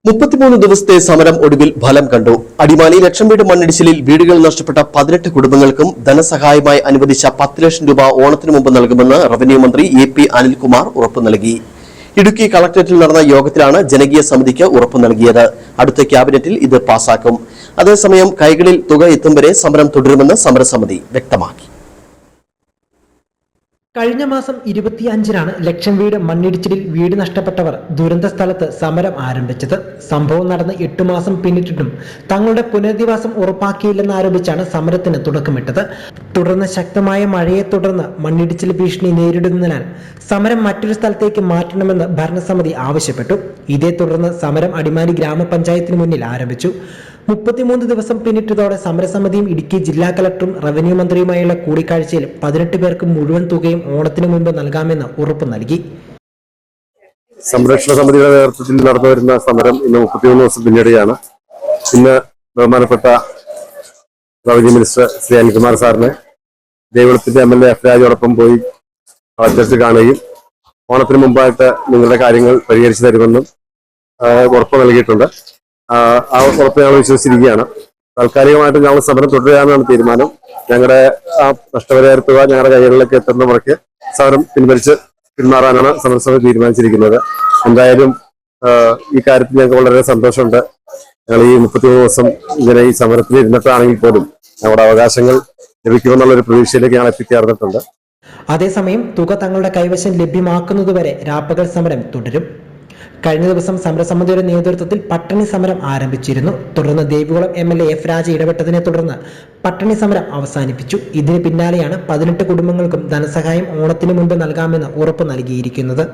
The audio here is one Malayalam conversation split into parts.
33 ദിവസത്തെ സമരം ഒടുവിൽ ഫലം കണ്ടു. അടിമാലി ലക്ഷം വീട് മണ്ണിടിച്ചിലിൽ വീടുകൾ നഷ്ടപ്പെട്ട 18 കുടുംബങ്ങൾക്കും ധനസഹായമായി അനുവദിച്ച 10 ലക്ഷം രൂപ ഓണത്തിനു മുമ്പ് നൽകുമെന്ന് റവന്യൂ മന്ത്രി എ.പി. അനിൽകുമാർ ഉറപ്പു നൽകി. ഇടുക്കി കളക്ടറേറ്റിൽ നടന്ന യോഗത്തിലാണ് ജനകീയ സമിതിക്ക് ഉറപ്പു നൽകിയത്. അടുത്ത ക്യാബിനറ്റിൽ ഇത് പാസാക്കും. അതേസമയം കൈകളിൽ തുക എത്തും വരെ സമരം തുടരുമെന്ന് സമരസമിതി വ്യക്തമാക്കി. കഴിഞ്ഞ മാസം 25-നാണ് ലക്ഷം വീട് മണ്ണിടിച്ചിലിൽ വീട് നഷ്ടപ്പെട്ടവർ ദുരന്ത സ്ഥലത്ത് സമരം ആരംഭിച്ചത്. സംഭവം നടന്ന് 8 മാസം പിന്നിട്ടിട്ടും തങ്ങളുടെ പുനരധിവാസം ഉറപ്പാക്കിയില്ലെന്നാരോപിച്ചാണ് സമരത്തിന് തുടക്കമിട്ടത്. തുടർന്ന് ശക്തമായ മഴയെ തുടർന്ന് മണ്ണിടിച്ചിൽ ഭീഷണി നേരിടുന്നതിനാൽ സമരം മറ്റൊരു സ്ഥലത്തേക്ക് മാറ്റണമെന്ന് ഭരണസമിതി ആവശ്യപ്പെട്ടു. ഇതേ തുടർന്ന് സമരം അടിമാലി ഗ്രാമപഞ്ചായത്തിന് മുന്നിൽ ആരംഭിച്ചു. 33 ദിവസം പിന്നിട്ടതോടെ സമരസമിതിയും ഇടുക്കി ജില്ലാ കളക്ടറും റവന്യൂ മന്ത്രിയുമായുള്ള കൂടിക്കാഴ്ചയിൽ 18 പേർക്ക് മുഴുവൻ തുകയും ഓണത്തിന് മുമ്പ് നൽകാമെന്ന് ഉറപ്പു നൽകി. സംരക്ഷണ സമിതിയുടെ നേതൃത്വത്തിൽ നടന്നു വരുന്ന സമരം ഇന്ന് 33 ദിവസം പിന്നിടുകയാണ്. ഇന്ന് ബഹുമാനപ്പെട്ട റവന്യൂ മിനിസ്റ്റർ ശ്രീ അനിൽകുമാർ സാറിനെ ദേവളത്തിന്റെ MLA F. രാജയോടൊപ്പം പോയി കളക്ടറേറ്റ് കാണുകയും ഓണത്തിന് മുമ്പായിട്ട് നിങ്ങളുടെ കാര്യങ്ങൾ പരിഹരിച്ചു തരുമെന്നും ഉറപ്പ് നൽകിയിട്ടുണ്ട്. ആ ഉറപ്പ് ഞങ്ങൾ വിശ്വസിച്ചിരിക്കുകയാണ്. താൽക്കാലികമായിട്ട് ഞങ്ങൾ സമരം തുടരാനാണ് തീരുമാനം. ഞങ്ങളുടെ ആ നഷ്ടപരിഹാര തുക ഞങ്ങളുടെ കൈകളിലേക്ക് എത്തുന്ന മുറയ്ക്ക് സമരം പിന്മാറാനാണ് സമരസമിതി തീരുമാനിച്ചിരിക്കുന്നത്. എന്തായാലും ഈ കാര്യത്തിൽ ഞങ്ങൾക്ക് വളരെ സന്തോഷമുണ്ട്. ഞങ്ങൾ ഈ 33 ദിവസം ഇങ്ങനെ ഈ സമരത്തിൽ ഇരുന്നിട്ടാണെങ്കിൽ പോലും ഞങ്ങളുടെ അവകാശങ്ങൾ ലഭിക്കുമെന്നുള്ളൊരു പ്രതീക്ഷയിലേക്ക് ഞങ്ങൾ എത്തിച്ചേർന്നിട്ടുണ്ട്. അതേസമയം തുക തങ്ങളുടെ കൈവശം ലഭ്യമാക്കുന്നതുവരെ രാപ്പകൽ സമരം തുടരും. കഴിഞ്ഞ ദിവസം സമരസമിതിയുടെ നേതൃത്വത്തിൽ പട്ടിണി സമരം ആരംഭിച്ചിരുന്നു. തുടർന്ന് ദേവികുളം MLA F. രാജ ഇടപെട്ടതിനെ തുടർന്ന് പട്ടിണി സമരം അവസാനിപ്പിച്ചു. ഇതിന് പിന്നാലെയാണ് 18 കുടുംബങ്ങൾക്കും ധനസഹായം ഓണത്തിന് മുൻപ് നൽകാമെന്ന് ഉറപ്പ് നൽകിയിരിക്കുന്നത്.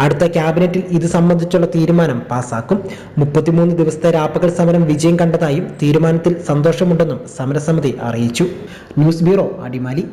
അടുത്ത ക്യാബിനറ്റിൽ ഇത് സംബന്ധിച്ചുള്ള തീരുമാനം പാസാക്കും. 33 ദിവസത്തെ രാപ്പകൽ സമരം വിജയം കണ്ടതായും തീരുമാനത്തിൽ സന്തോഷമുണ്ടെന്നും സമരസമിതി അറിയിച്ചു. News bureau, Adimali.